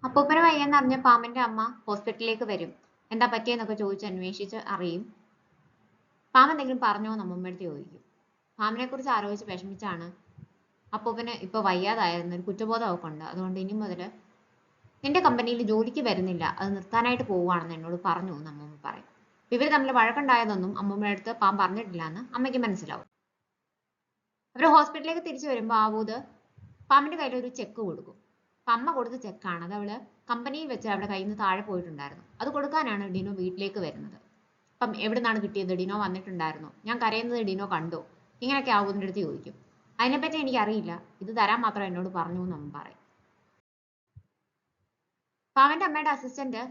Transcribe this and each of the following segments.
അപ്പൂപ്പന് വയ്യെന്ന് അറിഞ്ഞ പാമ്പിന്റെ അമ്മ ഹോസ്പിറ്റലിലേക്ക് വരും. എന്താ പറ്റിയെന്നൊക്കെ ചോദിച്ച് അന്വേഷിച്ച് അറിയും. പാമ്പ് എന്തെങ്കിലും പറഞ്ഞോ എന്ന് അമ്മൂമ്മയടുത്ത് ചോദിക്കും. പാമ്പിനെ കുറിച്ച് ആലോചിച്ച് വിഷമിച്ചാണ് അപ്പൂപ്പന് ഇപ്പൊ വയ്യാതായിരുന്ന ഒരു കുറ്റബോധം അവൾക്കുണ്ട്. അതുകൊണ്ട് ഇനി മുതല് നിന്റെ കമ്പനിയിൽ ജോലിക്ക് വരുന്നില്ല, അത് നിർത്താനായിട്ട് പോവുകയാണെന്ന് എന്നോട് പറഞ്ഞു എന്ന് അമ്മൂമ്മ പറയും. ഇവര് തമ്മിൽ വഴക്കുണ്ടായതൊന്നും അമ്മൂമ്മയുടെ അടുത്ത് പാമ്പ് പറഞ്ഞിട്ടില്ല എന്ന് അമ്മയ്ക്ക് മനസ്സിലാവും. അവര് ഹോസ്പിറ്റലിലേക്ക് തിരിച്ചു വരുമ്പോൾ ആവൂത് പാമ്പിന്റെ കയ്യിൽ ഒരു ചെക്ക് കൊടുക്കും. അമ്മ കൊടുത്ത ചെക്കാണ്. അത് അവള് കമ്പനിയിൽ വെച്ച് അവിടെ കയ്യിൽ നിന്ന് താഴെ പോയിട്ടുണ്ടായിരുന്നു. അത് കൊടുക്കാനാണ് ഡിനോ വീട്ടിലേക്ക് വരുന്നത്. അപ്പം എവിടെ നിന്നാണ് കിട്ടിയത്? ഡിനോ വന്നിട്ടുണ്ടായിരുന്നു, ഞാൻ കരയുന്നത് ഡിനോ കണ്ടോ? ഇങ്ങനെയൊക്കെ ആവൂതിന്റെ അടുത്ത് ചോദിക്കും. അതിനെപ്പറ്റി എനിക്കറിയില്ല, ഇത് തരാൻ മാത്രം എന്നോട് പറഞ്ഞു എന്ന് അമ്മ പറയും. പാമ്പിന്റെ അമ്മയുടെ അസിസ്റ്റന്റ്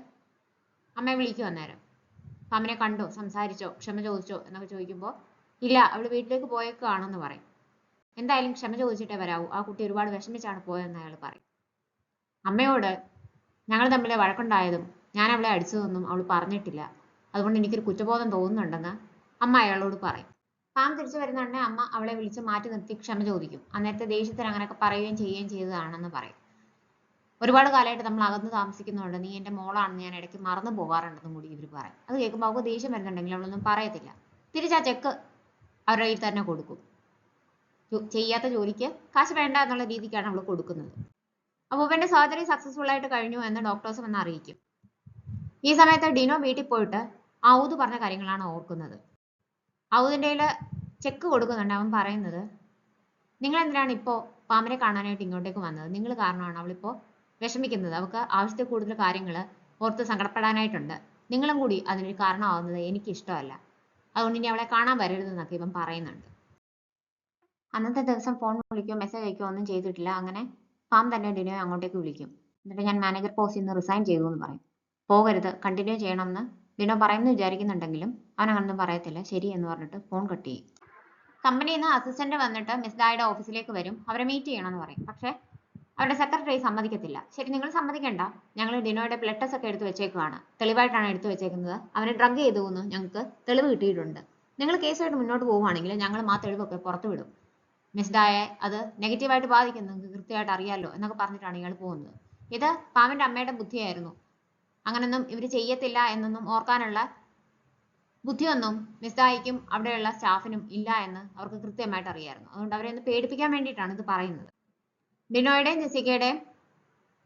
അമ്മയെ വിളിക്കും. അന്നേരം പാമ്പിനെ കണ്ടോ, സംസാരിച്ചോ, ക്ഷമ ചോദിച്ചോ എന്നൊക്കെ ചോദിക്കുമ്പോൾ ഇല്ല, അവള് വീട്ടിലേക്ക് പോയേക്കാണെന്ന് പറയും. എന്തായാലും ക്ഷമ ചോദിച്ചിട്ടേ വരാവൂ, ആ കുട്ടി ഒരുപാട് വിഷമിച്ചാണ് പോയതെന്ന് അയാൾ പറയും. അമ്മയോട് ഞങ്ങൾ തമ്മിൽ വഴക്കുണ്ടായതും ഞാൻ അവളെ അടിച്ചതൊന്നും അവൾ പറഞ്ഞിട്ടില്ല, അതുകൊണ്ട് എനിക്കൊരു കുറ്റബോധം തോന്നുന്നുണ്ടെന്ന് അമ്മ അയാളോട് പറയും. പാമ്പ് തിരിച്ചു വരുന്നുണ്ടെ അമ്മ അവളെ വിളിച്ച് മാറ്റി നിർത്തി ക്ഷമ ചോദിക്കും. അന്നേരത്തെ ദേഷ്യത്തിന് അങ്ങനെയൊക്കെ പറയുകയും ചെയ്യുകയും ചെയ്തതാണെന്ന് പറയും. ഒരുപാട് കാലമായിട്ട് നമ്മൾ അകന്ന് താമസിക്കുന്നുണ്ട്, നീ എൻ്റെ മോളാണെന്ന് ഞാൻ ഇടയ്ക്ക് മറന്നു പോകാറുണ്ടെന്നും കൂടി ഇവർ പറയും. അത് കേൾക്കുമ്പോൾ അവൾക്ക് ദേഷ്യം വരുന്നുണ്ടെങ്കിൽ അവളൊന്നും പറയത്തില്ല. തിരിച്ച് ആ ചെക്ക് അവരുടെ കയ്യിൽ തന്നെ കൊടുക്കും. ചെയ്യാത്ത ജോലിക്ക് കാശ് വേണ്ട എന്നുള്ള രീതിക്കാണ് അവൾ കൊടുക്കുന്നത്. അപ്പൂപ്പന്റെ സർജറി സക്സസ്ഫുൾ ആയിട്ട് കഴിഞ്ഞു എന്ന് ഡോക്ടേഴ്സ് വന്ന് അറിയിക്കും. ഈ സമയത്ത് ഡിനോ വീട്ടിൽ പോയിട്ട് ഔദ് പറഞ്ഞ കാര്യങ്ങളാണ് ഓർക്കുന്നത്. ഔദിന്റെ ചെക്ക് കൊടുക്കുന്നുണ്ട്. അവൻ പറയുന്നത്, നിങ്ങൾ എന്തിനാണ് ഇപ്പോൾ പാമ്പിനെ കാണാനായിട്ട് ഇങ്ങോട്ടേക്ക് വന്നത്? നിങ്ങൾ കാരണമാണ് അവളിപ്പോൾ വിഷമിക്കുന്നത്. അവൾക്ക് ആവശ്യത്തിൽ കൂടുതൽ കാര്യങ്ങൾ ഓർത്ത് സങ്കടപ്പെടാനായിട്ടുണ്ട്. നിങ്ങളും കൂടി അതിനൊരു കാരണമാവുന്നത് എനിക്ക് ഇഷ്ടമല്ല. അതുകൊണ്ട് ഇനി അവളെ കാണാൻ വരരുതെന്നൊക്കെ ഇവൻ പറയുന്നുണ്ട്. അന്നത്തെ ദിവസം ഫോൺ വിളിക്കുകയോ മെസ്സേജ് അയക്കുകയോ ഒന്നും ചെയ്തിട്ടില്ല. അങ്ങനെ പാമ്പ് തന്നെ ഡിനോയെ അങ്ങോട്ടേക്ക് വിളിക്കും. എന്നിട്ട് ഞാൻ മാനേജർ പോസ്റ്റിൽ നിന്ന് റിസൈൻ ചെയ്തു എന്ന് പറയും. പോകരുത്, കണ്ടിന്യൂ ചെയ്യണമെന്ന് ഡിനോ പറയുമെന്ന് വിചാരിക്കുന്നുണ്ടെങ്കിലും അവൻ അങ്ങനൊന്നും പറയത്തില്ല. ശരി എന്ന് പറഞ്ഞിട്ട് ഫോൺ കട്ട് ചെയ്യും. കമ്പനിയിൽ നിന്ന് അസിസ്റ്റന്റ് വന്നിട്ട് മിസ് ദായുടെ ഓഫീസിലേക്ക് വരും. അവരെ മീറ്റ് ചെയ്യണമെന്ന് പറയും. പക്ഷെ അവരുടെ സെക്രട്ടറി സമ്മതിക്കത്തില്ല. ശരി, നിങ്ങൾ സമ്മതിക്കണ്ട, ഞങ്ങൾ ഡിനോയുടെ ബ്ലഡ് ടെസ്റ്റ് ഒക്കെ എടുത്ത് വെച്ചേക്കുവാണ്, തെളിവായിട്ടാണ് എടുത്തു വെച്ചേക്കുന്നത്, അവനെ ഡ്രഗ് ചെയ്തു എന്ന് ഞങ്ങൾക്ക് തെളിവ് കിട്ടിയിട്ടുണ്ട്. നിങ്ങൾ കേസുമായിട്ട് മുന്നോട്ട് പോവുകയാണെങ്കിൽ ഞങ്ങൾ ആ തെളിവൊക്കെ പുറത്തു വിടും. മിസ് ഡായെ അത് നെഗറ്റീവായിട്ട് ബാധിക്കും, നിങ്ങൾക്ക് കൃത്യമായിട്ട് അറിയാലോ എന്നൊക്കെ പറഞ്ഞിട്ടാണ് ഇയാൾ പോകുന്നത്. ഇത് പാമ്പിന്റെ അമ്മയുടെ ബുദ്ധിയായിരുന്നു. അങ്ങനൊന്നും ഇവർ ചെയ്യത്തില്ല എന്നൊന്നും ഓർക്കാനുള്ള ബുദ്ധിയൊന്നും മിസ് ദായിക്കും അവിടെയുള്ള സ്റ്റാഫിനും ഇല്ല എന്ന് അവർക്ക് കൃത്യമായിട്ട് അറിയായിരുന്നു. അതുകൊണ്ട് അവരെ ഒന്ന് പേടിപ്പിക്കാൻ വേണ്ടിയിട്ടാണ് ഇത് പറയുന്നത്. ഡിനോയുടെയും ജെസിക്കയുടെയും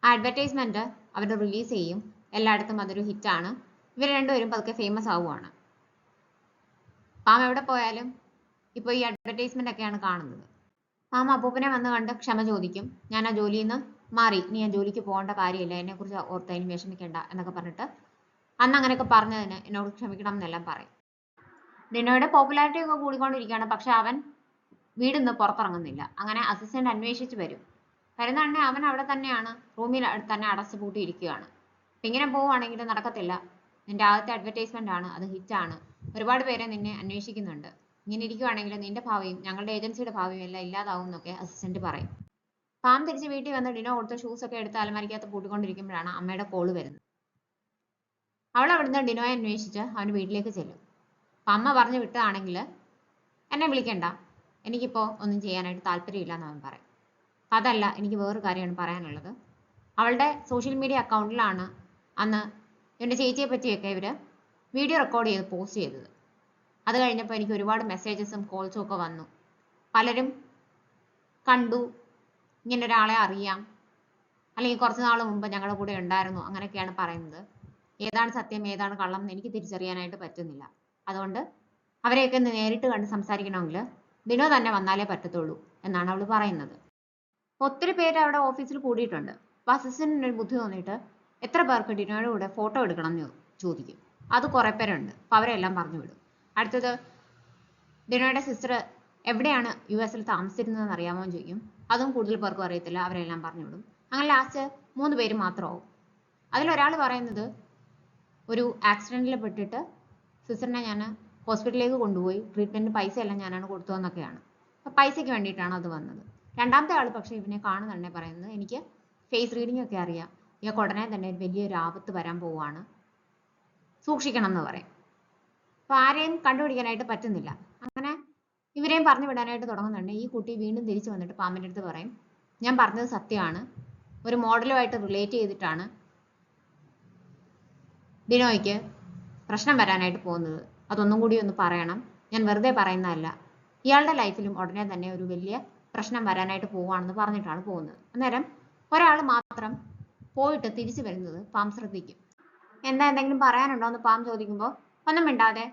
അഡ്വർടൈസ്മെന്റ് അവർ റിലീസ് ചെയ്യും. എല്ലായിടത്തും അതൊരു ഹിറ്റാണ്. ഇവർ രണ്ടുപേരും പതുക്കെ ഫേമസ് ആവുകയാണ്. പാം എവിടെ പോയാലും ഇപ്പോൾ ഈ അഡ്വർടൈസ്മെന്റ് ഒക്കെയാണ് കാണുന്നത്. പാം അപ്പൂപ്പനെ വന്ന് കണ്ട് ക്ഷമ ചോദിക്കും. ഞാൻ ആ ജോലിയിൽ നിന്ന് മാറി, നീ ആ ജോലിക്ക് പോകേണ്ട കാര്യമില്ല, എന്നെക്കുറിച്ച് ഓർത്ത് ഇനി വിഷമിക്കേണ്ട എന്നൊക്കെ പറഞ്ഞിട്ട് അന്ന് അങ്ങനെയൊക്കെ പറഞ്ഞതിന് എന്നോട് ക്ഷമിക്കണം എന്നെല്ലാം പറയും. ഡിനോയുടെ പോപ്പുലാരിറ്റി ഒക്കെ കൂടിക്കൊണ്ടിരിക്കുകയാണ്. പക്ഷെ അവൻ വീടിന്ന് പുറത്തിറങ്ങുന്നില്ല. അങ്ങനെ അസിസ്റ്റന്റ് അന്വേഷിച്ച് വരും. വരുന്നുണ്ടെ അവൻ അവിടെ തന്നെയാണ്, റൂമിൽ തന്നെ അടച്ചു പൂട്ടിയിരിക്കുകയാണ്. ഇങ്ങനെ പോവുകയാണെങ്കിൽ നടക്കത്തില്ല, നിന്റെ ആദ്യത്തെ അഡ്വർടൈസ്മെന്റ് ആണ്, അത് ഹിറ്റാണ്, ഒരുപാട് പേരെ നിന്നെ അന്വേഷിക്കുന്നുണ്ട്, ഇങ്ങനെ ഇരിക്കുവാണെങ്കിൽ നിന്റെ ഭാവിയും ഞങ്ങളുടെ ഏജൻസിയുടെ ഭാവിയും എല്ലാം ഇല്ലാതാവും എന്നൊക്കെ അസിസ്റ്റന്റ് പറയും. പാം തിരിച്ച് വീട്ടിൽ വന്ന് ഡിനോ കൊടുത്ത ഷൂസ് ഒക്കെ എടുത്ത് അലമാരിക്കകത്ത് പൂട്ടിക്കൊണ്ടിരിക്കുമ്പോഴാണ് അമ്മയുടെ കോള് വരുന്നത്. അവൾ അവിടുന്ന് ഡിനോയെ അന്വേഷിച്ച് അവൻ്റെ വീട്ടിലേക്ക് ചെല്ലും. അപ്പം അമ്മ പറഞ്ഞു വിട്ടതാണെങ്കിൽ എന്നെ വിളിക്കണ്ട, എനിക്കിപ്പോൾ ഒന്നും ചെയ്യാനായിട്ട് താല്പര്യമില്ല എന്ന് അവൻ പറയും. അതല്ല, എനിക്ക് വേറൊരു കാര്യമാണ് പറയാനുള്ളത്. അവളുടെ സോഷ്യൽ മീഡിയ അക്കൗണ്ടിലാണ് അന്ന് ഇവൻ്റെ ചേച്ചിയെ പറ്റിയൊക്കെ ഇവർ വീഡിയോ റെക്കോർഡ് ചെയ്ത് പോസ്റ്റ് ചെയ്തത്. അത് കഴിഞ്ഞപ്പോൾ എനിക്ക് ഒരുപാട് മെസ്സേജസും കോൾസും ഒക്കെ വന്നു. പലരും കണ്ടു, ഇങ്ങനെ ഒരാളെ അറിയാം, അല്ലെങ്കിൽ കുറച്ച് നാൾ മുമ്പ് ഞങ്ങളുടെ കൂടെ ഉണ്ടായിരുന്നു, അങ്ങനെയൊക്കെയാണ് പറയുന്നത്. ഏതാണ് സത്യം ഏതാണ് കള്ളം എന്ന് എനിക്ക് തിരിച്ചറിയാനായിട്ട് പറ്റുന്നില്ല. അതുകൊണ്ട് അവരെയൊക്കെ നേരിട്ട് കണ്ട് സംസാരിക്കണമെങ്കിൽ ഡിനോ തന്നെ വന്നാലേ പറ്റത്തുള്ളൂ എന്നാണ് അവൾ പറയുന്നത്. ഒത്തിരി പേര് അവിടെ ഓഫീസിൽ കൂടിയിട്ടുണ്ട്. അപ്പോൾ അസിസ്റ്റന്റിന് ഒരു ബുദ്ധി തോന്നിയിട്ട് എത്ര പേർക്ക് ഡിനോയുടെ കൂടെ ഫോട്ടോ എടുക്കണം എന്ന് ചോദിക്കും. അത് കുറേ പേരുണ്ട്. അപ്പോൾ അവരെല്ലാം പറഞ്ഞു വിടും. അടുത്തത് ഡിനോയുടെ സിസ്റ്റർ എവിടെയാണ് US താമസിച്ചിരുന്നതെന്ന് അറിയാമോ എന്ന് ചോദിക്കും. അതും കൂടുതൽ പേർക്കും അറിയത്തില്ല. അവരെല്ലാം പറഞ്ഞു വിടും. അങ്ങനെ ലാസ്റ്റ് 3 പേര് മാത്രമാവും. അതിലൊരാൾ പറയുന്നത് ഒരു ആക്സിഡന്റിൽ പെട്ടിട്ട് സിസ്റ്ററിനെ ഞാൻ ഹോസ്പിറ്റലിലേക്ക് കൊണ്ടുപോയി, ട്രീറ്റ്മെൻറ്റ് പൈസ എല്ലാം ഞാനാണ് കൊടുത്തതെന്നൊക്കെയാണ്. അപ്പോൾ പൈസയ്ക്ക് വേണ്ടിയിട്ടാണ് അത് വന്നത്. രണ്ടാമത്തെ ആൾ പക്ഷേ ഇവനെ കാണുന്നുണ്ടേ പറയുന്നത്, എനിക്ക് ഫേസ് റീഡിംഗ് ഒക്കെ അറിയാം, ഇയാൾക്ക് ഉടനെ തന്നെ വലിയൊരു ആപത്ത് വരാൻ പോവുകയാണ്, സൂക്ഷിക്കണം എന്ന് പറയും. അപ്പോൾ ആരെയും കണ്ടുപിടിക്കാനായിട്ട് പറ്റുന്നില്ല. അങ്ങനെ ഇവരെയും പറഞ്ഞു വിടാനായിട്ട് തുടങ്ങുന്നുണ്ട്. ഈ കുട്ടി വീണ്ടും തിരിച്ചു വന്നിട്ട് പാമ്പിൻ്റെ അടുത്ത് പറയും, ഞാൻ പറഞ്ഞത് സത്യമാണ്, ഒരു മോഡലുമായിട്ട് റിലേറ്റ് ചെയ്തിട്ടാണ് ഡിനോയ്ക്ക് പ്രശ്നം വരാനായിട്ട് പോകുന്നത്. അതൊന്നും കൂടി ഒന്ന് പറയണം, ഞാൻ വെറുതെ പറയുന്നതല്ല. ഇയാളുടെ ലൈഫിലും ഉടനെ തന്നെ ഒരു വലിയ പ്രശ്നം വരാനായിട്ട് പോവുകയാണെന്ന് പറഞ്ഞിട്ടാണ് പോകുന്നത്. അന്നേരം ഒരാൾ മാത്രം പോയിട്ട് തിരിച്ചു വരുന്നത് പാം ശ്രദ്ധിക്കും. എന്തെങ്കിലും പറയാനുണ്ടോ എന്ന് പാം ചോദിക്കുമ്പോൾ ഒന്നും മിണ്ടാതെ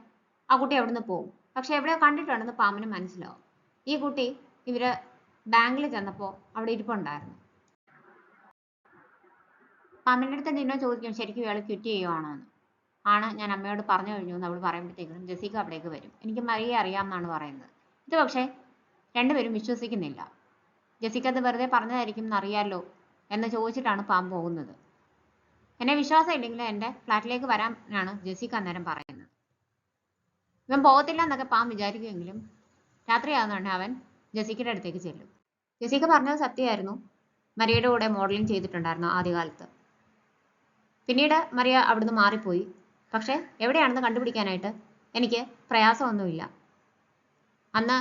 ആ കുട്ടി അവിടുന്ന് പോകും. പക്ഷെ എവിടെയോ കണ്ടിട്ടുണ്ടെന്ന് പാമ്പിന് മനസ്സിലാവും. ഈ കുട്ടി ഇവര് ബാങ്കിൽ ചെന്നപ്പോൾ അവിടെ ഇരിപ്പുണ്ടായിരുന്നു. പാമ്പിന്റെ അടുത്ത് ഡിനോ ചോദിക്കും, ശരിക്കും ഇയാൾ ക്വിറ്റ് ചെയ്യുവാണോ എന്ന്. ആണ്, ഞാൻ അമ്മയോട് പറഞ്ഞു കഴിഞ്ഞു എന്ന് അവൾ പറയുമ്പോഴത്തേക്കും ജെസിക്ക അവിടേക്ക് വരും. എനിക്ക് മരിയെ അറിയാമെന്നാണ് പറയുന്നത്. ഇത് പക്ഷേ രണ്ടുപേരും വിശ്വസിക്കുന്നില്ല. ജെസിക്ക അത് വെറുതെ പറഞ്ഞതായിരിക്കും എന്നറിയാലോ എന്ന് ചോദിച്ചിട്ടാണ് പാമ്പ് പോകുന്നത്. എന്നെ വിശ്വാസം ഇല്ലെങ്കിൽ എൻ്റെ ഫ്ലാറ്റിലേക്ക് വരാനാണ് ജെസിക്ക അന്നേരം പറയുന്നത്. ഇവൻ പോകത്തില്ല എന്നൊക്കെ പാമ്പ് വിചാരിക്കുമെങ്കിലും രാത്രിയാകുന്നുണ്ട് അവൻ ജെസിക്കയുടെ അടുത്തേക്ക് ചെല്ലും. ജെസിക്ക പറഞ്ഞത് സത്യമായിരുന്നു. മരിയയുടെ കൂടെ മോഡലിംഗ് ചെയ്തിട്ടുണ്ടായിരുന്നു ആദ്യകാലത്ത്. പിന്നീട് മരിയ അവിടുന്ന് മാറിപ്പോയി. പക്ഷെ എവിടെയാണെന്ന് കണ്ടുപിടിക്കാനായിട്ട് എനിക്ക് പ്രയാസമൊന്നുമില്ല. അന്ന്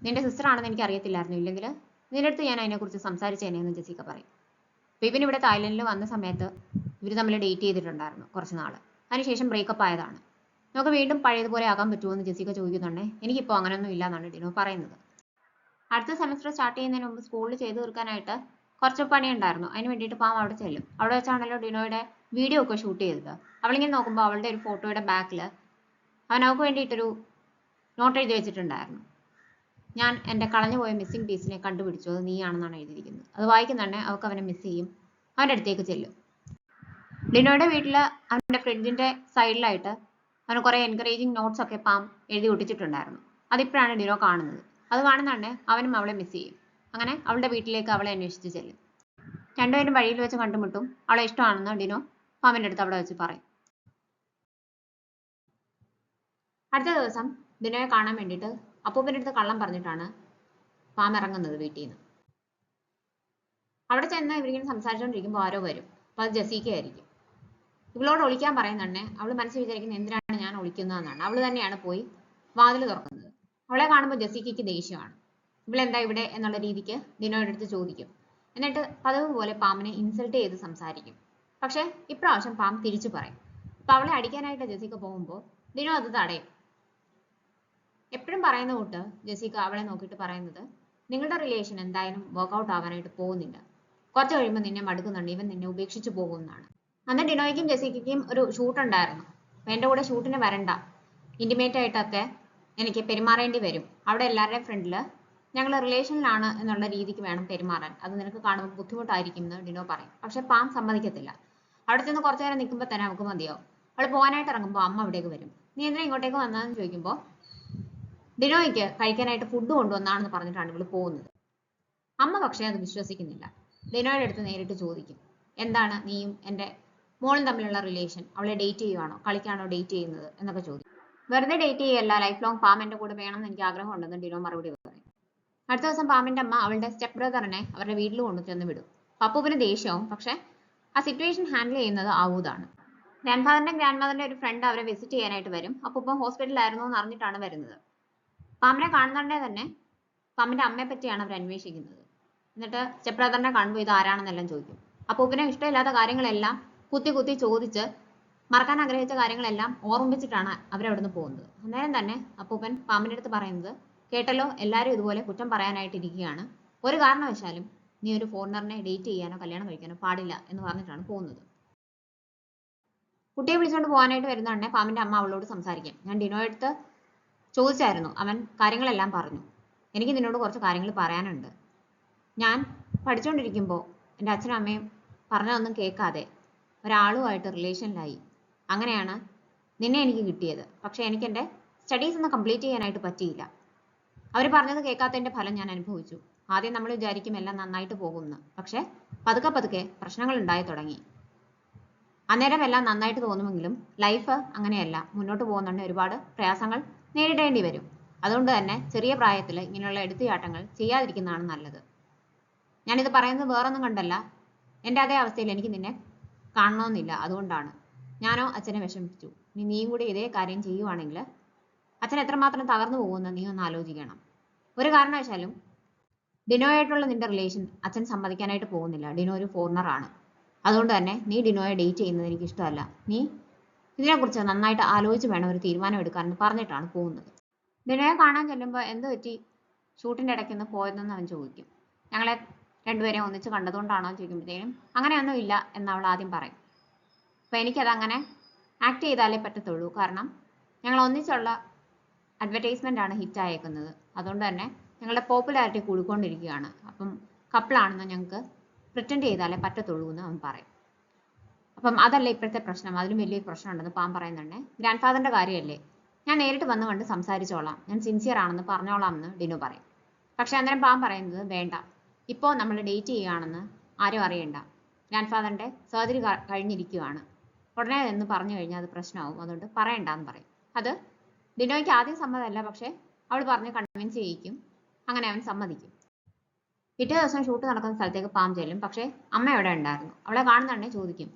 നിന്റെ സിസ്റ്റർ ആണെന്ന് എനിക്ക് അറിയത്തില്ലായിരുന്നു. ഇല്ലെങ്കിൽ നിന്റെ അടുത്ത് ഞാൻ അതിനെക്കുറിച്ച് സംസാരിച്ചേനെന്ന് ജെസിക്ക പറയും. ഇവൻ ഇവിടെ തായ്ലൻഡിൽ വന്ന സമയത്ത് ഇവർ തമ്മിൽ ഡേറ്റ് ചെയ്തിട്ടുണ്ടായിരുന്നു കുറച്ച് നാൾ. അതിനുശേഷം ബ്രേക്കപ്പ് ആയതാണ്. നമുക്ക് വീണ്ടും പഴയതുപോലെ ആകാൻ പറ്റുമോ എന്ന് ജെസിക്ക ചോദിക്കുന്നുണ്ടേ. എനിക്കിപ്പോൾ അങ്ങനെയൊന്നും ഇല്ല എന്നാണ് ഡിനോ പറയുന്നത്. അടുത്ത സെമസ്റ്റർ സ്റ്റാർട്ട് ചെയ്യുന്നതിന് മുമ്പ് സ്കൂളിൽ ചെയ്തു തീർക്കാനായിട്ട് കുറച്ച് പണി ഉണ്ടായിരുന്നു. അതിന് വേണ്ടിയിട്ട് പാം അവിടെ ചെല്ലും. അവിടെ വെച്ചാണല്ലോ ഡിനോയുടെ വീഡിയോ ഒക്കെ ഷൂട്ട് ചെയ്തത്. അവളിങ്ങനെ നോക്കുമ്പോൾ അവളുടെ ഒരു ഫോട്ടോയുടെ ബാക്കിൽ അവൻ അവൾക്ക് വേണ്ടിയിട്ടൊരു നോട്ട് എഴുതി വെച്ചിട്ടുണ്ടായിരുന്നു. ഞാൻ എൻ്റെ കളഞ്ഞുപോയ മിസ്സിംഗ് പീസിനെ കണ്ടുപിടിച്ചു, അത് നീയാണെന്നാണ് എഴുതിയിരിക്കുന്നത്. അത് വായിക്കുന്നുണ്ടെ അവൾക്ക് അവനെ മിസ് ചെയ്യും. അവൻ്റെ അടുത്തേക്ക് ചെല്ലും. ഡിനോയുടെ വീട്ടിൽ അവൻ്റെ ഫ്രിഡ്ജിൻ്റെ സൈഡിലായിട്ട് അവന് കുറേ എൻകറേജിങ് നോട്ട്സ് ഒക്കെ പാം എഴുതി ഒട്ടിച്ചിട്ടുണ്ടായിരുന്നു. അതിപ്പോഴാണ് ഡിനോ കാണുന്നത്. അത് കാണുന്നുണ്ടെ അവനും അവളെ മിസ് ചെയ്യും. അങ്ങനെ അവളുടെ വീട്ടിലേക്ക് അവളെ അന്വേഷിച്ച് ചെല്ലും. രണ്ടുപേരും വഴിയിൽ വെച്ച് കണ്ടുമുട്ടും. അവളെ ഇഷ്ടമാണെന്ന് ഡിനോ പാമ്പിൻ്റെ അടുത്ത് അവിടെ വെച്ച് പറയും. അടുത്ത ദിവസം ഡിനോയെ കാണാൻ വേണ്ടിയിട്ട് അപ്പൂപ്പൻ്റെ അടുത്ത് കള്ളം പറഞ്ഞിട്ടാണ് പാം ഇറങ്ങുന്നത് വീട്ടിൽ നിന്ന്. അവിടെ ചെന്ന് ഇവരിങ്ങനെ സംസാരിച്ചുകൊണ്ടിരിക്കുമ്പോൾ ആരോ വരും. അപ്പോൾ അത് ജെസിക്ക ആയിരിക്കും. ഇവളോട് ഒളിക്കാൻ പറയുന്നുണ്ടെ അവൾ മനസ്സിൽ വിചാരിക്കുന്നത് എന്തിനാണ് ഞാൻ ഒളിക്കുന്നതെന്നാണ്. അവൾ തന്നെയാണ് പോയി വാതിൽ തുറക്കുന്നത്. അവളെ കാണുമ്പോൾ ജെസിക്കയ്ക്ക് ദേഷ്യമാണ്. ഇവളെന്താ ഇവിടെ എന്നുള്ള രീതിക്ക് ഡിനോയുടെ അടുത്ത് ചോദിക്കും. എന്നിട്ട് പതിവ് പോലെ പാമ്പിനെ ഇൻസൾട്ട് ചെയ്ത് സംസാരിക്കും. പക്ഷെ ഇപ്രാവശ്യം പാം തിരിച്ചു പറയും. അപ്പൊ അവളെ അടിക്കാനായിട്ട് ജെസിക്ക പോകുമ്പോൾ ഡിനോ അത് തടയും. എപ്പോഴും പറയുന്ന കൂട്ട് ജെസിക്ക അവളെ നോക്കിയിട്ട് പറയുന്നത്, നിങ്ങളുടെ റിലേഷൻ എന്തായാലും വർക്ക്ഔട്ട് ആവാനായിട്ട് പോകുന്നില്ല. കുറച്ച് കഴിയുമ്പോൾ നിന്നെ മടുക്കുന്നുണ്ട്, ഇവൻ നിന്നെ ഉപേക്ഷിച്ച് പോകുമെന്നാണ്. അന്ന് ഡിനോയ്ക്കും ജെസിക്കയ്ക്കും ഒരു ഷൂട്ട് ഉണ്ടായിരുന്നു. അപ്പൊ എൻ്റെ കൂടെ ഷൂട്ടിന് വരണ്ട, ഇന്റിമേറ്റ് ആയിട്ടൊക്കെ എനിക്ക് പെരുമാറേണ്ടി വരും. അവിടെ എല്ലാവരുടെയും ഫ്രണ്ടിൽ ഞങ്ങൾ റിലേഷനിലാണ് എന്നുള്ള രീതിക്ക് വേണം പെരുമാറാൻ. അത് നിനക്ക് കാണുമ്പോൾ ബുദ്ധിമുട്ടായിരിക്കും എന്ന് ഡിനോ പറയും. പക്ഷെ പാം സമ്മതിക്കത്തില്ല. അവിടെ ചെന്ന് കുറച്ചു നേരം നിൽക്കുമ്പോൾ തന്നെ അവൾക്ക് മതിയാവും. അവൾ പോകാനായിട്ട് ഇറങ്ങുമ്പോൾ അമ്മ അവിടേക്ക് വരും. നീ എന്തിനാ ഇങ്ങോട്ടേക്ക് വന്നതെന്ന് ചോദിക്കുമ്പോൾ ഡിനോയ്ക്ക് കഴിക്കാനായിട്ട് ഫുഡ് കൊണ്ടുവന്നാണെന്ന് പറഞ്ഞിട്ടാണ് ഇവള് പോകുന്നത്. അമ്മ പക്ഷേ അത് വിശ്വസിക്കുന്നില്ല. ഡിനോയുടെ അടുത്ത് നേരിട്ട് ചോദിക്കും, എന്താണ് നീയും എൻ്റെ മോളും തമ്മിലുള്ള റിലേഷൻ? അവളെ ഡേറ്റ് ചെയ്യുവാണോ, കളിക്കാണോ ഡേറ്റ് ചെയ്യുന്നത് എന്നൊക്കെ ചോദിക്കും. വെറുതെ ഡേറ്റ് ചെയ്യല്ല, ലൈഫ് ലോങ് പാം എൻ്റെ കൂടെ വേണമെന്ന് എനിക്ക് ആഗ്രഹം ഉണ്ടെന്ന് ഡിനോ മറുപടി പറയും. അടുത്ത ദിവസം പാമ്പിന്റെ അമ്മ അവളുടെ സ്റ്റെപ്പ് ബ്രദറിനെ അവരുടെ വീട്ടിൽ കൊണ്ടു ചെന്ന് വിടും. അപ്പൂപ്പന് ദേഷ്യവും. പക്ഷെ ആ സിറ്റുവേഷൻ ഹാൻഡിൽ ചെയ്യുന്നത് ആവൂതാണ്. ഗ്രാൻഡ് മദറിന്റെ ഒരു ഫ്രണ്ട് അവരെ വിസിറ്റ് ചെയ്യാനായിട്ട് വരും. അപ്പൂപ്പൻ ഹോസ്പിറ്റലിലായിരുന്നു എന്ന് അറിഞ്ഞിട്ടാണ് വരുന്നത്. പാമ്പിനെ കാണുന്നുണ്ടേ തന്നെ പാമ്പിന്റെ അമ്മയെ പറ്റിയാണ് അവർ അന്വേഷിക്കുന്നത്. എന്നിട്ട് സ്റ്റെപ്പ് ബ്രദറിനെ കാണുമ്പോൾ ഇത് ആരാണെന്നെല്ലാം ചോദിക്കും. അപ്പൂപ്പനെ ഇഷ്ടമില്ലാത്ത കാര്യങ്ങളെല്ലാം കുത്തി കുത്തി ചോദിച്ച് മറക്കാൻ ആഗ്രഹിച്ച കാര്യങ്ങളെല്ലാം ഓർമ്മിപ്പിച്ചിട്ടാണ് അവരവിടുന്ന് പോകുന്നത്. അന്നേരം തന്നെ അപ്പൂപ്പൻ പാമ്പിന്റെ അടുത്ത് പറയുന്നത്, കേട്ടല്ലോ, എല്ലാവരും ഇതുപോലെ കുറ്റം പറയാനായിട്ട് ഇരിക്കുകയാണ്. ഒരു കാരണവശാലും നീ ഒരു ഫോറിനറിനെ ഡേറ്റ് ചെയ്യാനോ കല്യാണം കഴിക്കാനോ പാടില്ല എന്ന് പറഞ്ഞിട്ടാണ് പോകുന്നത്. കുട്ടിയെ വിളിച്ചുകൊണ്ട് പോകാനായിട്ട് വരുന്നുണ്ടെ പാമ്പിന്റെ അമ്മ അവളോട് സംസാരിക്കാം. ഞാൻ ഡിനോയുടെ അടുത്ത് ചോദിച്ചായിരുന്നു, അവൻ കാര്യങ്ങളെല്ലാം പറഞ്ഞു. എനിക്ക് നിന്നോട് കുറച്ച് കാര്യങ്ങൾ പറയാനുണ്ട്. ഞാൻ പഠിച്ചുകൊണ്ടിരിക്കുമ്പോൾ എൻ്റെ അച്ഛനും അമ്മയും പറഞ്ഞതൊന്നും കേൾക്കാതെ ഒരാളുമായിട്ട് റിലേഷനിലായി. അങ്ങനെയാണ് നിന്നെ എനിക്ക് കിട്ടിയത്. പക്ഷെ എനിക്ക് എൻ്റെ സ്റ്റഡീസ് ഒന്നും കംപ്ലീറ്റ് ചെയ്യാനായിട്ട് പറ്റിയില്ല. അവർ പറഞ്ഞത് കേൾക്കാത്തതിൻ്റെ ഫലം ഞാൻ അനുഭവിച്ചു. ആദ്യം നമ്മൾ വിചാരിക്കും എല്ലാം നന്നായിട്ട് പോകുമെന്ന്. പക്ഷെ പതുക്കെ പതുക്കെ പ്രശ്നങ്ങൾ ഉണ്ടായി തുടങ്ങി. അന്നേരം എല്ലാം നന്നായിട്ട് തോന്നുമെങ്കിലും ലൈഫ് അങ്ങനെയല്ല. മുന്നോട്ട് പോകുന്നുണ്ട് ഒരുപാട് പ്രയാസങ്ങൾ നേരിടേണ്ടി വരും. അതുകൊണ്ട് തന്നെ ചെറിയ പ്രായത്തിൽ ഇങ്ങനെയുള്ള എടുത്തുചാട്ടങ്ങൾ ചെയ്യാതിരിക്കുന്നതാണ് നല്ലത്. ഞാനിത് പറയുന്നത് വേറൊന്നും കണ്ടല്ല. എൻ്റെ അതേ അവസ്ഥയിൽ എനിക്ക് നിന്നെ കാണണമെന്നില്ല. അതുകൊണ്ടാണ്. ഞാനോ അച്ഛനെ വിഷമിപ്പിച്ചു. നീയും കൂടി ഇതേ കാര്യം ചെയ്യുവാണെങ്കിൽ അച്ഛൻ എത്രമാത്രം തകർന്നു പോകുമെന്ന് നീ ഒന്ന് ആലോചിക്കണം. ഒരു കാരണവശാലും ഡിനോയായിട്ടുള്ള നിന്റെ റിലേഷൻ അച്ഛൻ സമ്മതിക്കാനായിട്ട് പോകുന്നില്ല. ഡിനോ ഒരു ഫോറിനർ ആണ്. അതുകൊണ്ട് തന്നെ നീ ഡിനോയെ ഡേറ്റ് ചെയ്യുന്നത് എനിക്ക് ഇഷ്ടമല്ല. നീ ഇതിനെക്കുറിച്ച് നന്നായിട്ട് ആലോചിച്ച് വേണം ഒരു തീരുമാനം എടുക്കാനെന്ന് പറഞ്ഞിട്ടാണ് പോകുന്നത്. ഡിനോയെ കാണാൻ ചെല്ലുമ്പോൾ എന്ത് പറ്റി ഷൂട്ടിൻ്റെ ഇടയ്ക്കൊന്ന് പോയതെന്ന് അവൻ ചോദിക്കും. ഞങ്ങളെ രണ്ടുപേരെയും ഒന്നിച്ച് കണ്ടതുകൊണ്ടാണോ എന്ന് ചോദിക്കുമ്പോഴത്തേനും അങ്ങനെയൊന്നും ഇല്ല എന്ന് അവൾ ആദ്യം പറയും. അപ്പോൾ എനിക്കത് അങ്ങനെ ആക്ട് ചെയ്താലേ പറ്റത്തുള്ളൂ. കാരണം ഞങ്ങൾ ഒന്നിച്ചുള്ള അഡ്വർടൈസ്മെൻ്റ് ആണ് ഹിറ്റ് ആയേക്കുന്നത്. അതുകൊണ്ട് തന്നെ ഞങ്ങളുടെ പോപ്പുലാരിറ്റി കൂടിക്കൊണ്ടിരിക്കുകയാണ്. അപ്പം കപ്പിളാണെന്ന് ഞങ്ങൾക്ക് പ്രിറ്റൻഡ് ചെയ്താലേ പറ്റത്തുള്ളൂ എന്ന് അവൻ പറയും. അപ്പം അതല്ല ഇപ്പോഴത്തെ പ്രശ്നം, അതിലും വലിയൊരു പ്രശ്നമുണ്ടെന്ന് പാം പറയുന്നുണ്ട്. ഗ്രാൻഡ് ഫാദറിൻ്റെ കാര്യമല്ലേ, ഞാൻ നേരിട്ട് വന്ന് കണ്ട് സംസാരിച്ചോളാം, ഞാൻ സിൻസിയർ ആണെന്ന് പറഞ്ഞോളാം എന്ന് ഡിനു പറയും. പക്ഷെ അന്നേരം പാം പറയുന്നത് വേണ്ട, ഇപ്പോൾ നമ്മൾ ഡേറ്റ് ചെയ്യുകയാണെന്ന് ആരും അറിയണ്ട, ഗ്രാൻഡ് ഫാദറിൻ്റെ സർജറി കഴിഞ്ഞിരിക്കുകയാണ്, ഉടനെ എന്ന് പറഞ്ഞു കഴിഞ്ഞാൽ അത് പ്രശ്നമാവും, അതുകൊണ്ട് പറയണ്ടെന്ന് പറയും. അത് ഡിനോയ്ക്ക് ആദ്യം സമ്മതമല്ല, പക്ഷെ അവൾ പറഞ്ഞ് കൺവിൻസ് ചെയ്യിക്കും. അങ്ങനെ അവൻ സമ്മതിക്കും. പിറ്റേ ദിവസം ഷൂട്ട് നടക്കുന്ന സ്ഥലത്തേക്ക് പാം ചെല്ലും. പക്ഷേ അമ്മ എവിടെ ഉണ്ടായിരുന്നു. അവളെ കാണുന്നുണ്ടെ ചോദിക്കും,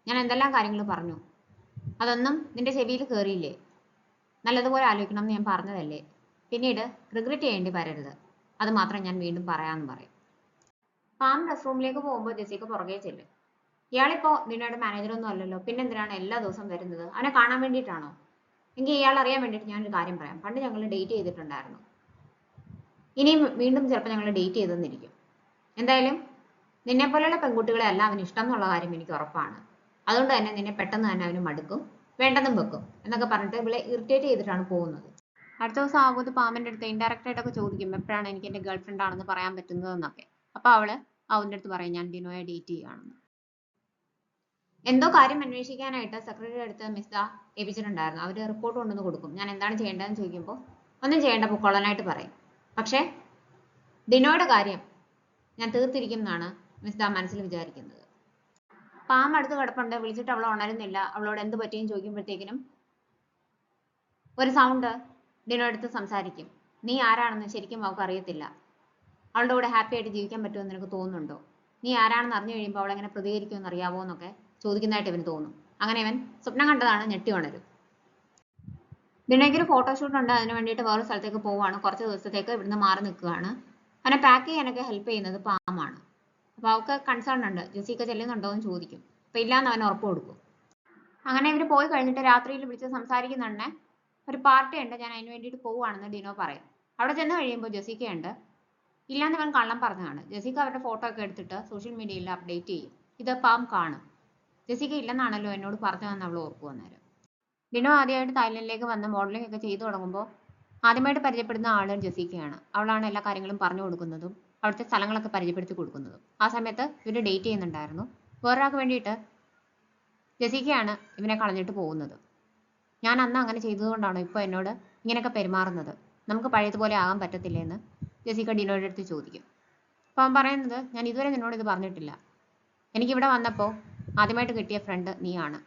ഞാൻ എന്തെല്ലാം കാര്യങ്ങൾ പറഞ്ഞു, അതൊന്നും നിന്റെ ചെവിയിൽ കയറിയില്ലേ, നല്ലതുപോലെ ആലോചിക്കണം എന്ന് ഞാൻ പറഞ്ഞതല്ലേ, പിന്നീട് റിഗ്രറ്റ് ചെയ്യേണ്ടി വരരുത്, അത് മാത്രം ഞാൻ വീണ്ടും പറയാമെന്ന് പറയും. പാം റെസ്റ്റ് റൂമിലേക്ക് പോകുമ്പോൾ ജെസിക്ക പുറകെ ചെല്ലും. ഇയാളിപ്പോൾ നിന്നോട് മാനേജറൊന്നും അല്ലല്ലോ, പിന്നെ എന്തിനാണ് എല്ലാ ദിവസവും വരുന്നത്, അവനെ കാണാൻ വേണ്ടിയിട്ടാണോ? എങ്കിൽ ഇയാൾ അറിയാൻ വേണ്ടിയിട്ട് ഞാനൊരു കാര്യം പറയാം. പണ്ട് ഞങ്ങൾ ഡേറ്റ് ചെയ്തിട്ടുണ്ടായിരുന്നു, ഇനിയും വീണ്ടും ചിലപ്പോൾ ഞങ്ങൾ ഡേറ്റ് ചെയ്തെന്നിരിക്കും. എന്തായാലും നിന്നെ പോലെയുള്ള പെൺകുട്ടികളെ അല്ല അവന് ഇഷ്ടം എന്നുള്ള കാര്യം എനിക്ക് ഉറപ്പാണ്. അതുകൊണ്ട് തന്നെ നിന്നെ പെട്ടെന്ന് തന്നെ അവന് മടുക്കും, വേണ്ടെന്നും വെക്കും എന്നൊക്കെ പറഞ്ഞിട്ട് ഇവളെ ഇറിറ്റേറ്റ് ചെയ്തിട്ടാണ് പോകുന്നത്. അടുത്ത ദിവസം ആവുന്നത് പാമ്പിൻ്റെ അടുത്ത് ഇൻഡയറക്റ്റ് ആയിട്ടൊക്കെ ചോദിക്കും, എപ്പോഴാണ് എനിക്ക് എൻ്റെ ഗേൾ ഫ്രണ്ട് ആണെന്ന് പറയാൻ പറ്റുന്നതെന്നൊക്കെ. അപ്പോൾ അവള് അവൻ്റെ അടുത്ത് പറയും, ഞാൻ ഡിനോയെ ഡേറ്റ് ചെയ്യുകയാണെന്ന്. എന്തോ കാര്യം അന്വേഷിക്കാനായിട്ട് സെക്രട്ടറിയുടെ അടുത്ത് മിസ്ത ഏൽപ്പിച്ചിട്ടുണ്ടായിരുന്നു. അവർ റിപ്പോർട്ട് കൊണ്ടുവന്ന് കൊടുക്കും. ഞാൻ എന്താണ് ചെയ്യേണ്ടതെന്ന് ചോദിക്കുമ്പോൾ ഒന്നും ചെയ്യേണ്ട, പൊക്കോളാനായിട്ട് പറയും. പക്ഷേ ഡിനോയുടെ കാര്യം ഞാൻ തീർത്തിരിക്കും എന്നാണ് മിസ്ത മനസ്സിൽ വിചാരിക്കുന്നത്. പാം അടുത്ത് കിടപ്പുണ്ട്, വിളിച്ചിട്ട് അവൾ ഉണരുന്നില്ല. അവളോട് എന്ത് പറ്റിയും ചോദിക്കുമ്പോഴത്തേക്കിനും ഒരു സൗണ്ട് ഡിനോ എടുത്ത് സംസാരിക്കും. നീ ആരാണെന്ന് ശരിക്കും അവൾക്ക് അറിയത്തില്ല, അവളുടെ കൂടെ ഹാപ്പി ആയിട്ട് ജീവിക്കാൻ പറ്റുമെന്ന് നിനക്ക് തോന്നുന്നുണ്ടോ, നീ ആരാണെന്ന് അറിഞ്ഞു കഴിയുമ്പോൾ അവൾ എങ്ങനെ പ്രതികരിക്കുമെന്ന് അറിയാവോ എന്നൊക്കെ ചോദിക്കുന്നതായിട്ട് ഇവന് തോന്നും. അങ്ങനെ ഇവൻ സ്വപ്നം കണ്ടതാണ് ഞെട്ടി ഉണരും. ഡിനോയ്ക്ക് ഒരു ഫോട്ടോഷൂട്ട് ഉണ്ട്, അതിന് വേണ്ടിയിട്ട് വേറെ സ്ഥലത്തേക്ക് പോവുകയാണ്. കുറച്ച് ദിവസത്തേക്ക് ഇവിടുന്ന് മാറി നിൽക്കുകയാണ്. അവനെ പാക്ക് ചെയ്യാനൊക്കെ ഹെൽപ്പ് ചെയ്യുന്നത് പാമാണ്. അപ്പോൾ അവൾക്ക് കൺസേൺ ഉണ്ട്, ജെസിക്ക ചെല്ലുന്നുണ്ടോ എന്ന് ചോദിക്കും. അപ്പോൾ ഇല്ലാന്ന് അവൻ ഉറപ്പ് കൊടുക്കും. അങ്ങനെ ഇവർ പോയി കഴിഞ്ഞിട്ട് രാത്രിയിൽ വിളിച്ച് സംസാരിക്കുന്നുണ്ട്. ഒരു പാർട്ടി ഉണ്ട്, ഞാൻ അതിന് വേണ്ടിയിട്ട് പോവുകയാണെന്ന് ഡിനോ പറയും. അവിടെ ചെന്ന് കഴിയുമ്പോൾ ജെസിക്ക ഉണ്ട്. ഇല്ലാന്ന് ഇവൻ കള്ളം പറഞ്ഞതാണ്. ജെസിക്ക അവരുടെ ഫോട്ടോ ഒക്കെ എടുത്തിട്ട് സോഷ്യൽ മീഡിയയിൽ അപ്ഡേറ്റ് ചെയ്യും. ഇത് പാം കാണും. ജെസിക്ക ഇല്ലെന്നാണല്ലോ എന്നോട് പറഞ്ഞതെന്ന് അവൾ ഓർക്കു വന്നേരം. ഡിനോ ആദ്യമായിട്ട് തായ്ലൻഡിലേക്ക് വന്ന് മോഡലിംഗ് ഒക്കെ ചെയ്തു തുടങ്ങുമ്പോൾ ആദ്യമായിട്ട് പരിചയപ്പെടുന്ന ആള് ജെസിക്കയാണ്. അവളാണ് എല്ലാ കാര്യങ്ങളും പറഞ്ഞു കൊടുക്കുന്നതും അവിടുത്തെ സ്ഥലങ്ങളൊക്കെ പരിചയപ്പെടുത്തി കൊടുക്കുന്നതും. ആ സമയത്ത് ഇവർ ഡേറ്റ് ചെയ്യുന്നുണ്ടായിരുന്നു. വേറൊരാൾക്ക് വേണ്ടിയിട്ട് ജെസിക്കയാണ് ഇവനെ കളഞ്ഞിട്ട് പോകുന്നത്. ഞാൻ അന്ന് അങ്ങനെ ചെയ്തതുകൊണ്ടാണോ ഇപ്പോൾ എന്നോട് ഇങ്ങനെയൊക്കെ പെരുമാറുന്നത്, നമുക്ക് പഴയതുപോലെ ആകാൻ പറ്റത്തില്ലേ എന്ന് ജെസിക്ക ഡിനോയുടെ അടുത്ത് ചോദിക്കും. അപ്പോൾ അവൻ പറയുന്നത്, ഞാൻ ഇതുവരെ നിന്നോട് ഇത് പറഞ്ഞിട്ടില്ല, എനിക്കിവിടെ വന്നപ്പോൾ ആദ്യമായിട്ട് കിട്ടിയ ഫ്രണ്ട് നീയാണ്,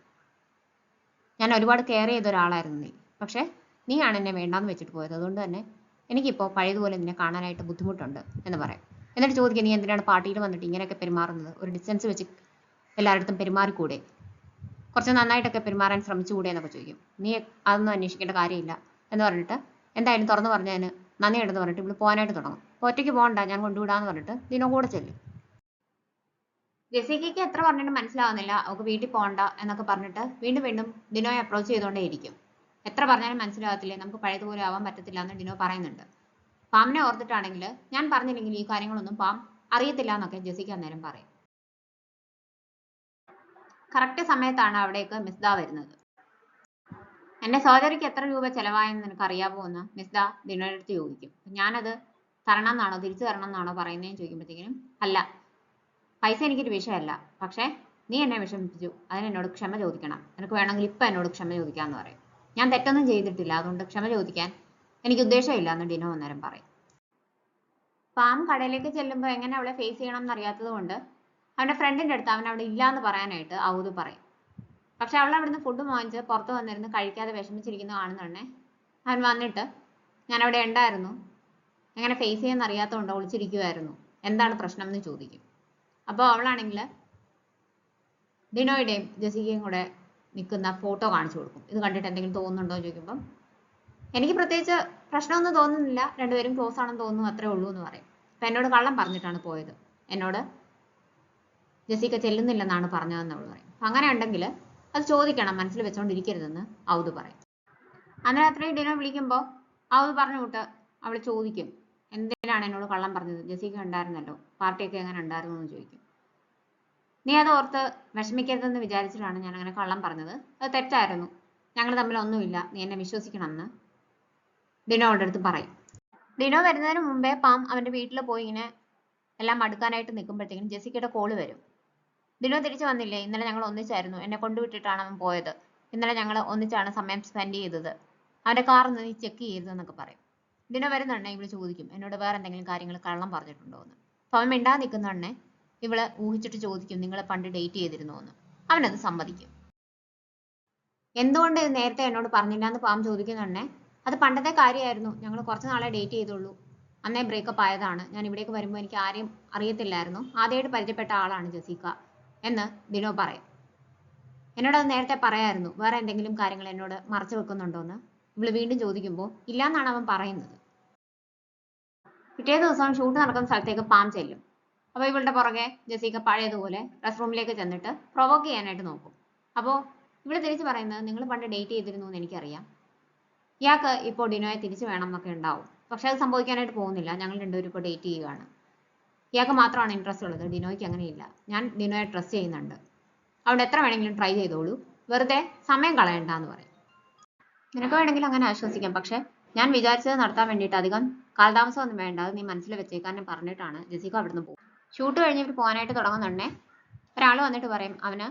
ഞാൻ ഒരുപാട് കെയർ ചെയ്ത ഒരാളായിരുന്നു നീ, പക്ഷേ നീയാണ് എന്നെ വേണ്ടാന്ന് വെച്ചിട്ട് പോയത്, അതുകൊണ്ട് തന്നെ എനിക്കിപ്പോൾ പഴയതുപോലെ നിന്നെ കാണാനായിട്ട് ബുദ്ധിമുട്ടുണ്ട് എന്ന് പറയും. എന്നിട്ട് ചോദിക്കുക, നീ എന്തിനാണ് പാർട്ടിയിൽ വന്നിട്ട് ഇങ്ങനെയൊക്കെ പെരുമാറുന്നത്, ഒരു ഡിസ്റ്റൻസ് വെച്ച് എല്ലായിടത്തും പെരുമാറിക്കൂടെ, കുറച്ച് നന്നായിട്ടൊക്കെ പെരുമാറാൻ ശ്രമിച്ചുകൂടെ എന്നൊക്കെ ചോദിക്കും. നീ അതൊന്നും അന്വേഷിക്കേണ്ട കാര്യമില്ല എന്ന് പറഞ്ഞിട്ട് എന്തായാലും തുറന്നു പറഞ്ഞതിന് നന്ദിയുണ്ടെന്ന് പറഞ്ഞിട്ട് ഇവിടെ പോകാനായിട്ട് തുടങ്ങും. അപ്പോൾ ഒറ്റയ്ക്ക് പോകണ്ട, ഞാൻ കൊണ്ടുവിടാന്ന് പറഞ്ഞിട്ട് ഡിനോ കൂടെ ചെല്ലും. ജെസിക്കയ്ക്ക് എത്ര പറഞ്ഞിട്ട് മനസ്സിലാവുന്നില്ല, അവൾക്ക് വീട്ടിൽ പോകണ്ട എന്നൊക്കെ പറഞ്ഞിട്ട് വീണ്ടും വീണ്ടും ഡിനോയെ അപ്രോച്ച് ചെയ്തുകൊണ്ടേയിരിക്കും. എത്ര പറഞ്ഞാലും മനസ്സിലാകത്തില്ലേ, നമുക്ക് പഴയതുപോലെ ആവാൻ പറ്റത്തില്ല എന്ന് ഡിനോ പറയുന്നുണ്ട്. പാമിനെ ഓർത്തിട്ടാണെങ്കിൽ ഞാൻ പറഞ്ഞില്ലെങ്കിൽ ഈ കാര്യങ്ങളൊന്നും പാം അറിയത്തില്ല എന്നൊക്കെ ജെസിക്ക അന്നേരം പറയും. കറക്റ്റ് സമയത്താണ് അവിടേക്ക് മിസ്ദ വരുന്നത്. എന്റെ സർജറിക്ക് എത്ര രൂപ ചെലവായെന്ന് നിനക്ക് അറിയാവോ എന്ന് മിസ്ദ ഡിനോയുടെ അടുത്ത് ചോദിക്കും. ഞാനത് തരണം എന്നാണോ തിരിച്ചു തരണം എന്നാണോ പറയുന്നതെന്ന് ചോദിക്കുമ്പോഴത്തേക്കിനും അല്ല, പൈസ എനിക്കൊരു വിഷയമല്ല, പക്ഷേ നീ എന്നെ വിഷമിപ്പിച്ചു, അതിന് എന്നോട് ക്ഷമ ചോദിക്കണം, നിനക്ക് വേണമെങ്കിൽ ഇപ്പം എന്നോട് ക്ഷമ ചോദിക്കാമെന്ന് പറയും. ഞാൻ തെറ്റൊന്നും ചെയ്തിട്ടില്ല, അതുകൊണ്ട് ക്ഷമ ചോദിക്കാൻ എനിക്ക് ഉദ്ദേശമില്ല എന്ന് ഡിനോ അന്നേരം പറയും. പാം കടയിലേക്ക് ചെല്ലുമ്പോൾ എങ്ങനെ അവളെ ഫേസ് ചെയ്യണം എന്നറിയാത്തത് കൊണ്ട് അവൻ്റെ ഫ്രണ്ടിൻ്റെ അടുത്ത് അവൻ അവിടെ ഇല്ല എന്ന് പറയാനായിട്ട് ഔദ് പറയും. പക്ഷെ അവൾ അവിടുന്ന് ഫുഡ് വാങ്ങിച്ച് പുറത്ത് വന്നിരുന്ന് കഴിക്കാതെ വിഷമിച്ചിരിക്കുന്ന കാണുന്നുണ്ടേ. അവൻ വന്നിട്ട് ഞാൻ അവിടെ ഉണ്ടായിരുന്നു, എങ്ങനെ ഫേസ് ചെയ്യാൻ അറിയാത്തതുകൊണ്ട് ഒളിച്ചിരിക്കുമായിരുന്നു, എന്താണ് പ്രശ്നം എന്ന് ചോദിക്കും. അപ്പോൾ അവളാണെങ്കിൽ ഡിനോയുടെയും ജെസിക്കയും കൂടെ നിൽക്കുന്ന ഫോട്ടോ കാണിച്ചു കൊടുക്കും. ഇത് കണ്ടിട്ട് എന്തെങ്കിലും തോന്നുന്നുണ്ടോ എന്ന് ചോദിക്കുമ്പം എനിക്ക് പ്രത്യേകിച്ച് പ്രശ്നമൊന്നും തോന്നുന്നില്ല, രണ്ടുപേരും ക്ലോസ് ആണെന്ന് തോന്നുന്നു, അത്രേ ഉള്ളൂ എന്ന് പറയും. അപ്പം എന്നോട് കള്ളം പറഞ്ഞിട്ടാണ് പോയത്, എന്നോട് ജെസിക്ക ചെല്ലുന്നില്ലെന്നാണ് പറഞ്ഞതെന്ന് അവൾ പറയും. അപ്പം അങ്ങനെ ഉണ്ടെങ്കിൽ അത് ചോദിക്കണം, മനസ്സിൽ വെച്ചുകൊണ്ടിരിക്കരുതെന്ന് ഔദ് പറയും. അന്ന് രാത്രി ഡിനോ വിളിക്കുമ്പോൾ ഔദ് പറഞ്ഞു വിട്ട് അവൾ ചോദിക്കും, എന്തിനാണ് എന്നോട് കള്ളം പറഞ്ഞത്, ജെസിക്ക ഉണ്ടായിരുന്നല്ലോ, പാർട്ടിയൊക്കെ എങ്ങനെ ഉണ്ടായിരുന്നു എന്ന് ചോദിക്കും. നീ അത് ഓർത്ത് വിഷമിക്കരുതെന്ന് വിചാരിച്ചിട്ടാണ് ഞാൻ അങ്ങനെ കള്ളം പറഞ്ഞത്, അത് തെറ്റായിരുന്നു, ഞങ്ങൾ തമ്മിൽ ഒന്നുമില്ല, നീ എന്നെ വിശ്വസിക്കണമെന്ന് ഡിനോയുടെ അടുത്ത് പറയും. ഡിനോ വരുന്നതിന് മുമ്പേ പാം അവന്റെ വീട്ടിൽ പോയി ഇങ്ങനെ എല്ലാം അടുക്കാനായിട്ട് നിൽക്കുമ്പോഴത്തേക്കും ജെസിക്കയുടെ കോള് വരും. ഡിനോ തിരിച്ചു വന്നില്ലേ, ഇന്നലെ ഞങ്ങൾ ഒന്നിച്ചായിരുന്നു, എന്നെ കൊണ്ടുവിട്ടിട്ടാണ് അവൻ പോയത്, ഇന്നലെ ഞങ്ങൾ ഒന്നിച്ചാണ് സമയം സ്പെൻഡ് ചെയ്തത്, അവന്റെ കാർ ഒന്ന് നീ ചെക്ക് ചെയ്തതെന്നൊക്കെ പറയും. ഡിനോ വരുന്നുണ്ടെ ഇവള് ചോദിക്കും, എന്നോട് വേറെ എന്തെങ്കിലും കാര്യങ്ങൾ കള്ളം പറഞ്ഞിട്ടുണ്ടോ എന്ന്. അപ്പൊ അവൻ മിണ്ടാ നിൽക്കുന്നുണ്ടെ ഇവള് ഊഹിച്ചിട്ട് ചോദിക്കും, നിങ്ങൾ പണ്ട് ഡേറ്റ് ചെയ്തിരുന്നോ എന്ന്. അവനത് സമ്മതിക്കും. എന്തുകൊണ്ട് നേരത്തെ എന്നോട് പറഞ്ഞില്ല എന്ന് പാം ചോദിക്കുന്നുണ്ടെ, അത് പണ്ടത്തെ കാര്യമായിരുന്നു, ഞങ്ങൾ കുറച്ച് നാളെ ഡേറ്റ് ചെയ്തുള്ളൂ, അന്നേ ബ്രേക്കപ്പ് ആയതാണ്, ഞാൻ ഇവിടേക്ക് വരുമ്പോൾ എനിക്ക് ആരെയും അറിയത്തില്ലായിരുന്നു, ആദ്യമായിട്ട് പരിചയപ്പെട്ട ആളാണ് ജെസിക്ക എന്ന് ഡിനോ പറയും. എന്നോട് അത് നേരത്തെ പറയായിരുന്നു, വേറെ എന്തെങ്കിലും കാര്യങ്ങൾ എന്നോട് മറച്ചു വെക്കുന്നുണ്ടോ എന്ന് ഇവള് വീണ്ടും ചോദിക്കുമ്പോൾ ഇല്ലാന്നാണ് അവൻ പറയുന്നത്. പിറ്റേ ദിവസം ഷൂട്ട് നടക്കുന്ന സ്ഥലത്തേക്ക് പാം ചെല്ലും. അപ്പോൾ ഇവളുടെ പുറകെ ജെസിക്ക പഴയതുപോലെ റെസ്റ്റ് റൂമിലേക്ക് ചെന്നിട്ട് പ്രൊവോക്ക് ചെയ്യാനായിട്ട് നോക്കും. അപ്പോൾ ഇവിടെ തിരിച്ചു പറയുന്നത്, നിങ്ങൾ പണ്ട് ഡേറ്റ് ചെയ്തിരുന്നു എന്ന് എനിക്കറിയാം, ഇയാൾക്ക് ഇപ്പോൾ ഡിനോയെ തിരിച്ചു വേണം എന്നൊക്കെ ഉണ്ടാവും, പക്ഷെ അത് സംഭവിക്കാനായിട്ട് പോകുന്നില്ല, ഞങ്ങൾ രണ്ടുപേരും ഇപ്പോൾ ഡേറ്റ് ചെയ്യുകയാണ്, ഇയാൾക്ക് മാത്രമാണ് ഇൻട്രസ്റ്റ് ഉള്ളത്, ഡിനോയ്ക്ക് അങ്ങനെയില്ല, ഞാൻ ഡിനോയെ ട്രസ്റ്റ് ചെയ്യുന്നുണ്ട്, അവിടെ എത്ര വേണമെങ്കിലും ട്രൈ ചെയ്തോളൂ, വെറുതെ സമയം കളയണ്ടെന്ന് പറയും. നിനക്ക് വേണമെങ്കിൽ അങ്ങനെ ആശ്വസിക്കാം, പക്ഷെ ഞാൻ വിചാരിച്ചത് നടത്താൻ വേണ്ടിയിട്ട് അധികം കാലതാമസം ഒന്നും വേണ്ട, അത് നീ മനസ്സിൽ വെച്ചേക്കാൻ പറഞ്ഞിട്ടാണ് ജെസിക്ക അവിടുന്ന് പോകും. ഷൂട്ട് കഴിഞ്ഞ് ഇവർ പോകാനായിട്ട് തുടങ്ങുന്നുണ്ടേ ഒരാൾ വന്നിട്ട് പറയും, അവന്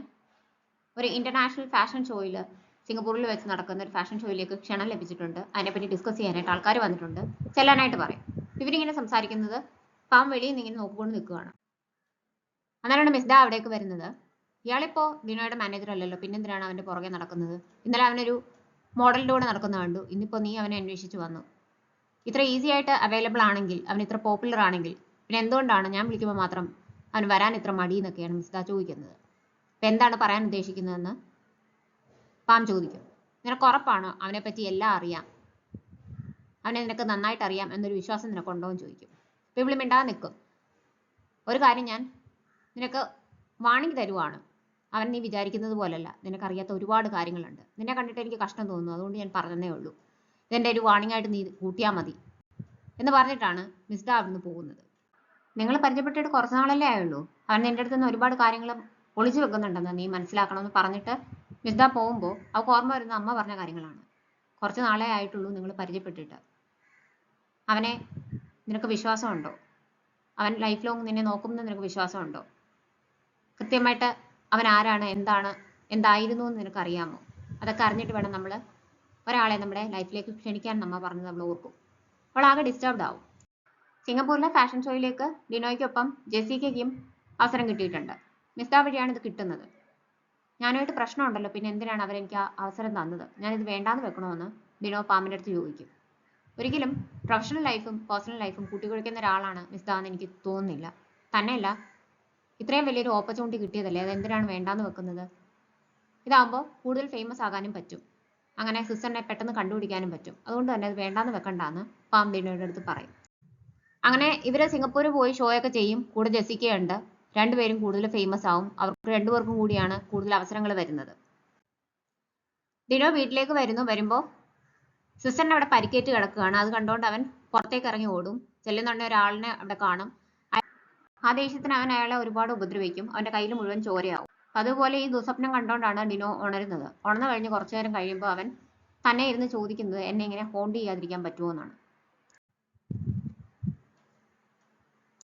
ഒരു ഇന്റർനാഷണൽ ഫാഷൻ ഷോയിൽ സിംഗപ്പൂരിൽ വെച്ച് നടക്കുന്ന ഒരു ഫാഷൻ ഷോയിലേക്ക് ക്ഷണം ലഭിച്ചിട്ടുണ്ട്, അതിനെപ്പറ്റി ഡിസ്കസ് ചെയ്യാനായിട്ട് ആൾക്കാർ വന്നിട്ടുണ്ട്, ചെല്ലാനായിട്ട് പറയും. ഇവരിങ്ങനെ സംസാരിക്കുന്നത് പാം വെളിയിൽ നിന്ന് ഇങ്ങനെ നോക്കിക്കൊണ്ട് നിൽക്കുകയാണ്. അന്നേരമാണ് മിസ്ഡ അവിടേക്ക് വരുന്നത്. ഇയാളിപ്പോ ഡിനോയുടെ മാനേജർ അല്ലല്ലോ, പിന്നെന്തിനാണ് അവന്റെ പുറകെ നടക്കുന്നത്, ഇന്നലെ അവനൊരു മോഡലിന്റെ കൂടെ നടക്കുന്ന കണ്ടു, ഇന്നിപ്പോ നീ അവനെ അന്വേഷിച്ച് വന്നു, ഇത്ര ഈസി ആയിട്ട് അവൈലബിൾ ആണെങ്കിൽ, അവൻ ഇത്ര പോപ്പുലർ ആണെങ്കിൽ, പിന്നെ എന്തുകൊണ്ടാണ് ഞാൻ വിളിക്കുമ്പോൾ മാത്രം അവൻ വരാൻ ഇത്ര മടി എന്നൊക്കെയാണ് മിസ്ഡ ചോദിക്കുന്നത്. അപ്പൊ എന്താണ് പറയാൻ ഉദ്ദേശിക്കുന്നതെന്ന് പാം ചോദിക്കും. നിനക്ക് ഉറപ്പാണോ അവനെപ്പറ്റി എല്ലാം അറിയാം, അവനെ നിനക്ക് നന്നായിട്ട് അറിയാം എന്നൊരു വിശ്വാസം നിനക്കുണ്ടോ എന്ന് ചോദിക്കും. അപ്പൊ ഇവള് മിണ്ടാതെ നിൽക്കും. ഒരു കാര്യം ഞാൻ നിനക്ക് വാണിംഗ് തരുവാണ്, അവൻ നീ വിചാരിക്കുന്നത് പോലല്ല, നിനക്കറിയാത്ത ഒരുപാട് കാര്യങ്ങളുണ്ട്, നിന്നെ കണ്ടിട്ട് എനിക്ക് കഷ്ടം തോന്നുന്നു, അതുകൊണ്ട് ഞാൻ പറഞ്ഞതേ ഉള്ളൂ, ഇതെൻ്റെ ഒരു വാണിംഗ് ആയിട്ട് നീ കൂട്ടിയാൽ മതി എന്ന് പറഞ്ഞിട്ടാണ് മിസ്ഡ അവിടുന്ന് പോകുന്നത്. നിങ്ങൾ പരിചയപ്പെട്ടിട്ട് കുറച്ച് നാളല്ലേ ആയുള്ളൂ, അവൻ നിന്റെ അടുത്ത് നിന്ന് ഒരുപാട് കാര്യങ്ങൾ ഒളിച്ചു വെക്കുന്നുണ്ടെന്ന് നീ മനസ്സിലാക്കണമെന്ന് പറഞ്ഞിട്ട് മിസ്ഡ പോകുമ്പോൾ അവൾക്ക് ഓർമ്മ വരുന്ന അമ്മ പറഞ്ഞ കാര്യങ്ങളാണ്. കുറച്ച് നാളേ ആയിട്ടുള്ളൂ നിങ്ങൾ പരിചയപ്പെട്ടിട്ട്, അവനെ നിനക്ക് വിശ്വാസമുണ്ടോ, അവൻ ലൈഫ് ലോങ് നിന്നെ നോക്കുമെന്ന് നിനക്ക് വിശ്വാസമുണ്ടോ, കൃത്യമായിട്ട് അവൻ ആരാണ്, എന്താണ്, എന്തായിരുന്നു എന്ന് നിനക്കറിയാമോ, അതൊക്കെ അറിഞ്ഞിട്ട് വേണം നമ്മൾ ഒരാളെ നമ്മുടെ ലൈഫിലേക്ക് ക്ഷണിക്കാൻ നമ്മ പറഞ്ഞത് നമ്മൾ ഓർക്കും. അവൾ ആകെ ഡിസ്റ്റർബ്ഡ് ആവും. സിംഗപ്പൂരിലെ ഫാഷൻ ഷോയിലേക്ക് ഡിനോയ്ക്കൊപ്പം ജെസിക്കയ്ക്കും അവസരം കിട്ടിയിട്ടുണ്ട്. മിസ്ഡ വഴിയാണ് ഇത് കിട്ടുന്നത്. ഞാനുമായിട്ട് പ്രശ്നമുണ്ടല്ലോ, പിന്നെ എന്തിനാണ് അവരെനിക്ക് ആ അവസരം തന്നത്, ഞാനിത് വേണ്ടാന്ന് വെക്കണമെന്ന് ഡിനോ പാമിൻ്റെ അടുത്ത് ചോദിക്കും. ഒരിക്കലും പ്രൊഫഷണൽ ലൈഫും പേഴ്സണൽ ലൈഫും കൂട്ടിക്കുഴയ്ക്കുന്ന ഒരാളാണ് മിസ്ഡ എന്ന് എനിക്ക് തോന്നുന്നില്ല. തന്നെയല്ല, ഇത്രയും വലിയൊരു ഓപ്പർച്യൂണിറ്റി കിട്ടിയതല്ലേ, അത് എന്തിനാണ് വേണ്ടാന്ന് വെക്കുന്നത്, ഇതാകുമ്പോൾ കൂടുതൽ ഫേമസ് ആകാനും പറ്റും, അങ്ങനെ സിസ്റ്ററിനെ പെട്ടെന്ന് കണ്ടുപിടിക്കാനും പറ്റും, അതുകൊണ്ട് തന്നെ അത് വേണ്ടാന്ന് വെക്കണ്ടാന്ന് പാം ഡിനോയുടെ അടുത്ത് പറയും. അങ്ങനെ ഇവര് സിംഗപ്പൂർ പോയി ഷോ ഒക്കെ ചെയ്യും, കൂടെ ജെസിക്കയുണ്ട്, രണ്ടുപേരും കൂടുതൽ ഫേമസ് ആവും, അവർക്ക് രണ്ടുപേർക്കും കൂടിയാണ് കൂടുതൽ അവസരങ്ങൾ വരുന്നത്. ഡിനോ വീട്ടിലേക്ക് വരുമ്പോൾ സിസ്റ്ററിനെ അവിടെ പരിക്കേറ്റ് കിടക്കുകയാണ്, അത് കണ്ടുകൊണ്ട് അവൻ പുറത്തേക്ക് ഇറങ്ങി ഓടും, ചെല്ലുന്നുണ്ടെ ഒരാളിനെ അവിടെ കാണും, ആ ദേഷ്യത്തിന് അവൻ അയാളെ ഒരുപാട് ഉപദ്രവിക്കും, അവന്റെ കയ്യിൽ മുഴുവൻ ചോരയാവും. അതുപോലെ ഈ ദുസ്വപ്നം കണ്ടുകൊണ്ടാണ് ഡിനോ ഉണരുന്നത്. ഉണർന്നു കഴിഞ്ഞ് കുറച്ചു നേരം കഴിയുമ്പോൾ അവൻ തന്നെ ഇരുന്ന് ചോദിക്കുന്നത്, എന്നെ ഇങ്ങനെ ഹോണ്ട് ചെയ്യാതിരിക്കാൻ പറ്റുമോ എന്നാണ്.